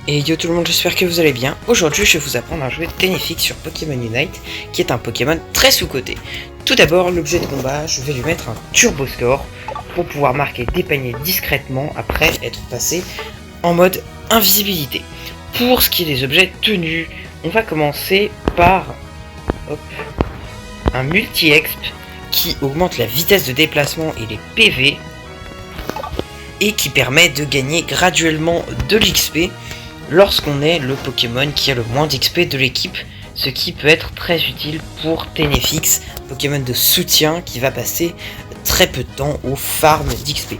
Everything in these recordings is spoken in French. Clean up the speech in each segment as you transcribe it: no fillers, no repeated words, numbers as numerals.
Et yo tout le monde, j'espère que vous allez bien. Aujourd'hui, je vais vous apprendre à jouer Ténéfix sur Pokémon Unite, qui est un Pokémon très sous-coté. Tout d'abord, l'objet de combat, je vais lui mettre un Turbo Score pour pouvoir marquer des paniers discrètement après être passé en mode invisibilité. Pour ce qui est des objets tenus, on va commencer par un multi-exp qui augmente la vitesse de déplacement et les PV et qui permet de gagner graduellement de l'XP lorsqu'on est le Pokémon qui a le moins d'XP de l'équipe, ce qui peut être très utile pour Ténéfix, Pokémon de soutien qui va passer très peu de temps au farm d'XP.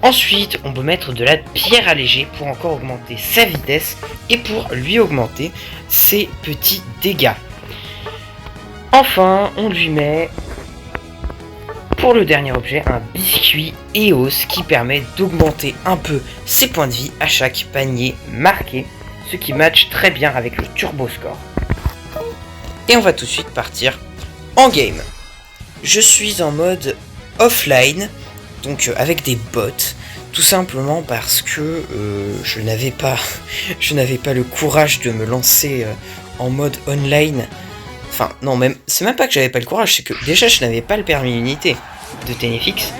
Ensuite, on peut mettre de la pierre allégée pour encore augmenter sa vitesse et pour lui augmenter ses petits dégâts. Enfin, on lui met, pour le dernier objet, un biscuit EOS qui permet d'augmenter un peu ses points de vie à chaque panier marqué, ce qui match très bien avec le Turbo Score. Et on va tout de suite partir en game. Je suis en mode offline, donc avec des bots, tout simplement parce que je n'avais pas le courage de me lancer en mode online. Enfin, non, c'est même pas que j'avais pas le courage, c'est que déjà je n'avais pas le permis unité de Ténéfix.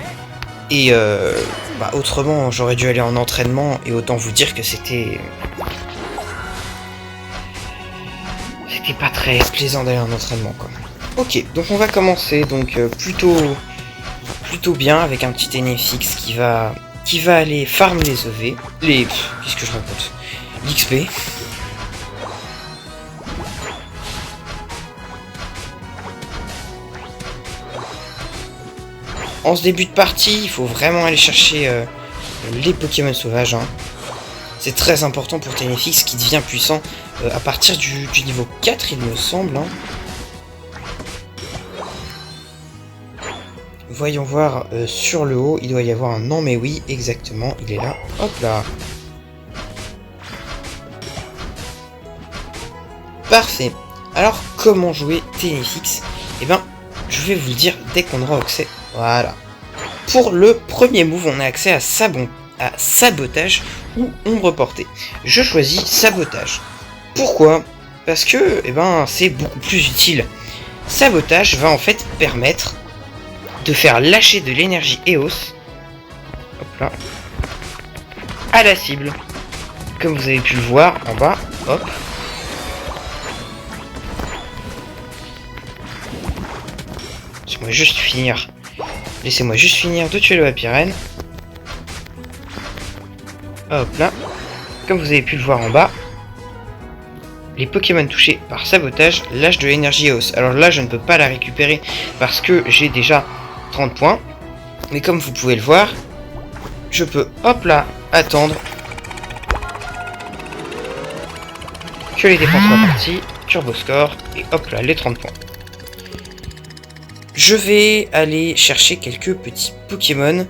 Et autrement, j'aurais dû aller en entraînement, et autant vous dire que c'était pas très plaisant d'aller en entraînement, quoi. Ok, donc on va commencer, donc plutôt bien, avec un petit Ténéfix qui va aller farm les EV, qu'est-ce que je raconte, l'XP. En ce début de partie, il faut vraiment aller chercher les Pokémon sauvages. Hein. C'est très important pour Ténéfix qui devient puissant à partir du niveau 4, il me semble. Hein. Voyons voir sur le haut, il doit y avoir un non mais oui, exactement, il est là. Hop là. Parfait. Alors, comment jouer Ténéfix? Eh ben, je vais vous le dire dès qu'on aura accès. Voilà. Pour le premier move, on a accès à sabotage ou ombre portée. Je choisis sabotage. Pourquoi? Parce que c'est beaucoup plus utile. Sabotage va en fait permettre de faire lâcher de l'énergie EOS, hop là, à la cible. Comme vous avez pu le voir en bas, hop. Laissez-moi juste finir de tuer le Happyren. Hop là. Comme vous avez pu le voir en bas, les Pokémon touchés par sabotage lâchent de l'énergie EOS. Alors là, je ne peux pas la récupérer parce que j'ai déjà 30 points. Mais comme vous pouvez le voir, je peux, hop là, attendre que les défenses soient parties, Turbo Score, et hop là, les 30 points. Je vais aller chercher quelques petits Pokémon.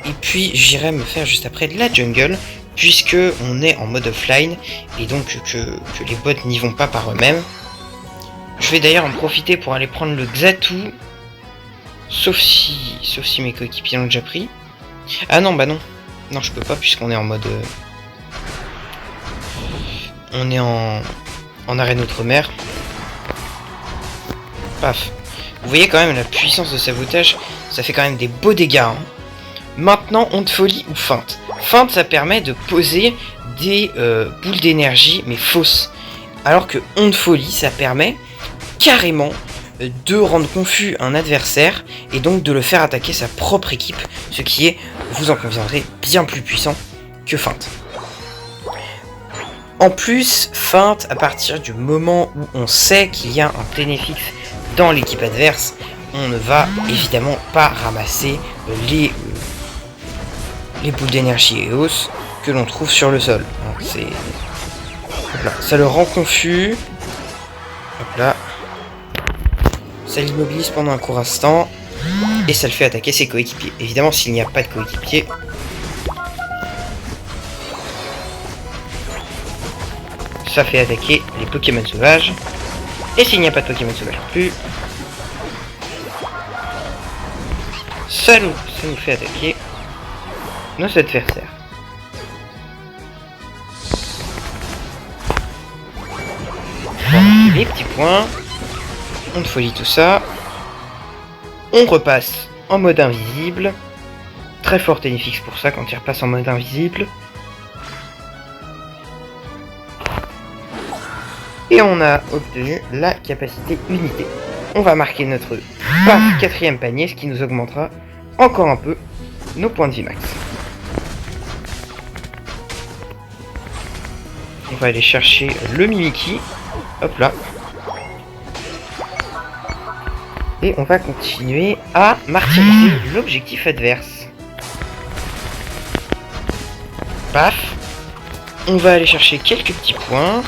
Et puis j'irai me faire juste après de la jungle. Puisque on est en mode offline. Et donc que les bots n'y vont pas par eux-mêmes. Je vais d'ailleurs en profiter pour aller prendre le Xatu. Sauf si mes coéquipiers l'ont déjà pris. Ah non, bah non. Non, je peux pas puisqu'on est en mode... on est en arène outre-mer. Paf. Vous voyez quand même la puissance de sabotage, ça fait quand même des beaux dégâts. Hein. Maintenant, onde folie ou feinte. Feinte, ça permet de poser des boules d'énergie, mais fausses. Alors que onde folie, ça permet carrément de rendre confus un adversaire et donc de le faire attaquer sa propre équipe, ce qui est, vous en conviendrez, bien plus puissant que feinte. En plus, feinte, à partir du moment où on sait qu'il y a un Ténéfix dans l'équipe adverse, on ne va évidemment pas ramasser les boules d'énergie EOS que l'on trouve sur le sol. Ça le rend confus. Hop là. Ça l'immobilise pendant un court instant. Et ça le fait attaquer ses coéquipiers. Évidemment, s'il n'y a pas de coéquipier, ça fait attaquer les Pokémon sauvages. Et s'il n'y a pas de Pokémon sauvage non plus, ça nous fait attaquer nos adversaires. les petits points. On folie tout ça. On repasse en mode invisible. Très fort Ténéfix pour ça quand il repasse en mode invisible. Et on a obtenu la capacité unité. On va marquer notre quatrième panier, ce qui nous augmentera encore un peu nos points de vie max. On va aller chercher le Mimikyu. Hop là. Et on va continuer à martyriser l'objectif adverse. Paf. On va aller chercher quelques petits points.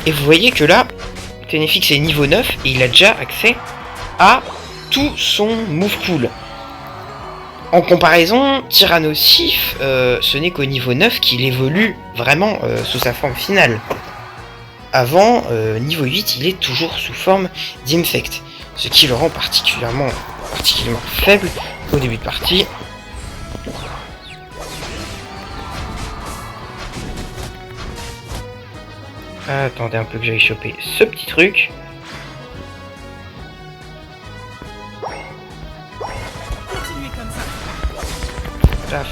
Et vous voyez que là, Ténéfix est niveau 9 et il a déjà accès à tout son move pool. En comparaison, Tyrannosif, ce n'est qu'au niveau 9 qu'il évolue vraiment sous sa forme finale. Avant, niveau 8, il est toujours sous forme d'Infect, ce qui le rend particulièrement faible au début de partie. Attendez un peu que j'aille choper ce petit truc. Paf.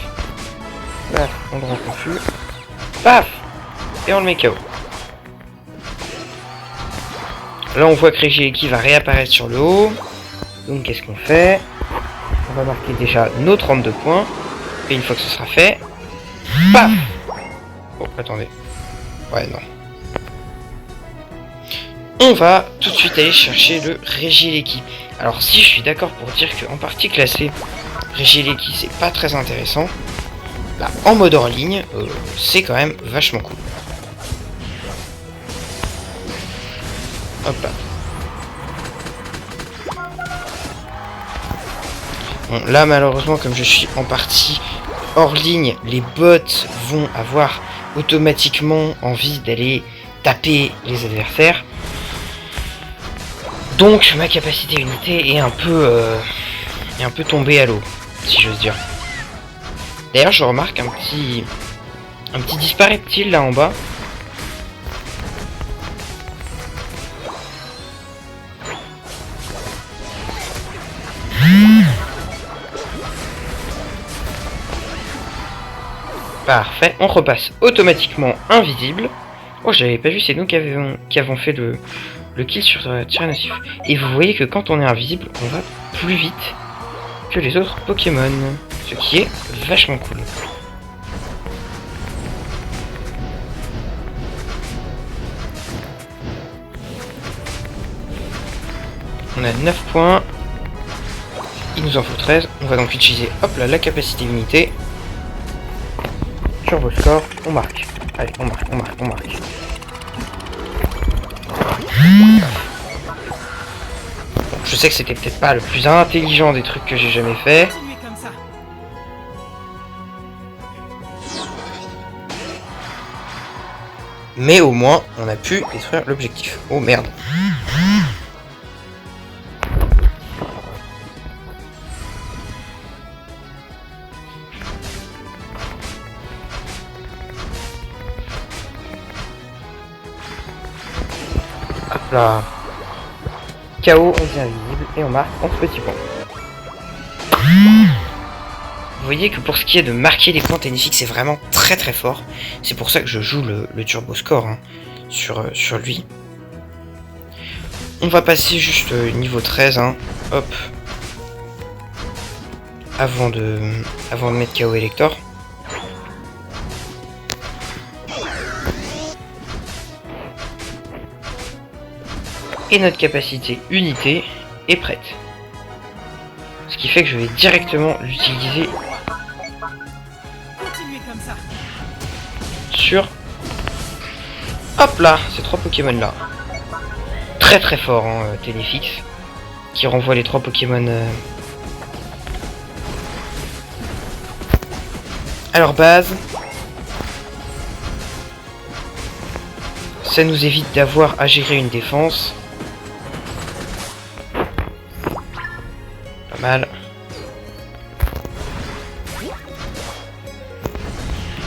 Paf, on le rend confus. Paf. Et on le met KO. Là on voit que Regieleki va réapparaître sur le haut. Donc qu'est-ce qu'on fait? On va marquer déjà nos 32 points. Et une fois que ce sera fait... Paf. Oh, attendez. Ouais, non. On va tout de suite aller chercher le Regieleki. Alors si je suis d'accord pour dire qu'en partie classée, Regieleki c'est pas très intéressant, là en mode hors ligne, c'est quand même vachement cool. Hop là. Bon, là malheureusement comme je suis en partie hors ligne, les bots vont avoir automatiquement envie d'aller taper les adversaires. Donc ma capacité unité est un peu tombée à l'eau, si j'ose dire. D'ailleurs je remarque un petit dispareptile là en bas. Parfait, on repasse automatiquement invisible. Oh, j'avais pas vu, c'est nous qui avons fait le kill sur Tyrannosif. Et vous voyez que quand on est invisible, on va plus vite que les autres Pokémon. Ce qui est vachement cool. On a 9 points. Il nous en faut 13. On va donc utiliser hop là, la capacité unité. Sur vos scores, on marque. Allez, on marque. Bon, je sais que c'était peut-être pas le plus intelligent des trucs que j'ai jamais fait. Mais au moins, on a pu détruire l'objectif. Oh merde. Hop là. KO, on devient invisible et on marque 11 petits points. Vous voyez que pour ce qui est de marquer les points, Ténéfix c'est vraiment très très fort. C'est pour ça que je joue le turbo score hein, sur lui. On va passer juste niveau 13, hein. Hop. Avant de mettre KO Elector. Et notre capacité unité est prête. Ce qui fait que je vais directement l'utiliser sur... Hop là, ces 3 Pokémon là. Très très fort hein, Ténéfix. Qui renvoie les 3 Pokémon à leur base. Ça nous évite d'avoir à gérer une défense. Pas mal.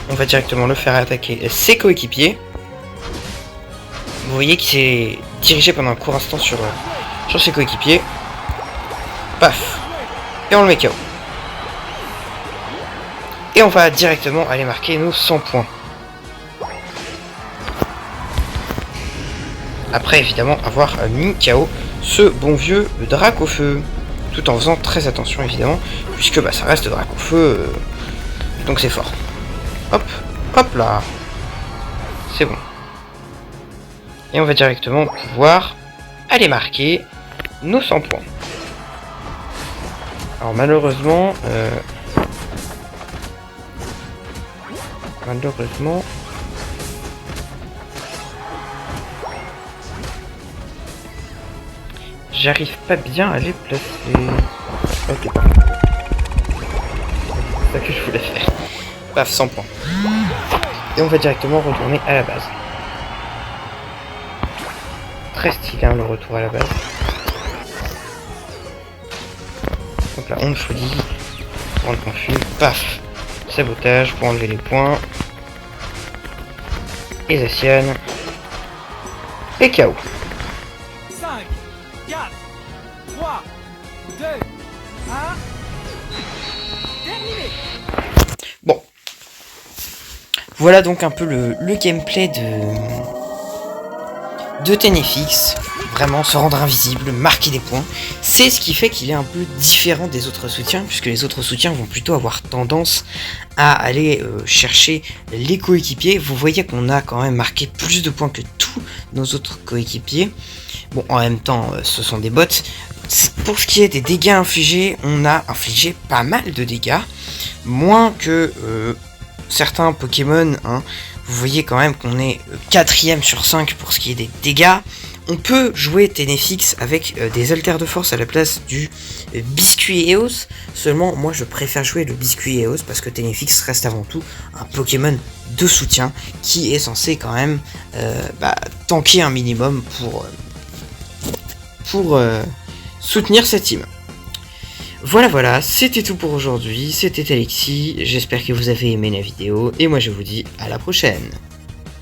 on va directement le faire attaquer ses coéquipiers. Vous voyez qu'il s'est dirigé pendant un court instant sur ses coéquipiers. Paf. Et on le met KO. Et on va directement aller marquer nos 100 points. Après évidemment avoir mis KO ce bon vieux Dracofeu. Tout en faisant très attention évidemment, puisque bah, ça reste Dracofeu, donc c'est fort. Hop, hop là. C'est bon. Et on va directement pouvoir aller marquer nos 100 points. Alors malheureusement... j'arrive pas bien à les placer. Ok. C'est ça que je voulais faire. Paf, 100 points. Et on va directement retourner à la base. Très stylé hein, le retour à la base. Donc là on choisit pour le confus. Paf. Sabotage pour enlever les points. Et Zacian. Et KO. 5, 4, 3, 2, 1. Terminé. Bon. Voilà donc un peu le gameplay de Ténéfix. Vraiment se rendre invisible, marquer des points. C'est ce qui fait qu'il est un peu différent des autres soutiens, puisque les autres soutiens vont plutôt avoir tendance à aller chercher les coéquipiers. Vous voyez qu'on a quand même marqué plus de points que tous nos autres coéquipiers. Bon, en même temps, ce sont des bots. Pour ce qui est des dégâts infligés, on a infligé pas mal de dégâts. Moins que certains Pokémon. Hein. Vous voyez quand même qu'on est 4ème sur 5 pour ce qui est des dégâts. On peut jouer Ténéfix avec des haltères de force à la place du Biscuit Eos. Seulement, moi je préfère jouer le Biscuit Eos parce que Ténéfix reste avant tout un Pokémon de soutien qui est censé quand même tanker un minimum pour soutenir sa team. Voilà, c'était tout pour aujourd'hui. C'était Alexis. J'espère que vous avez aimé la vidéo et moi je vous dis à la prochaine.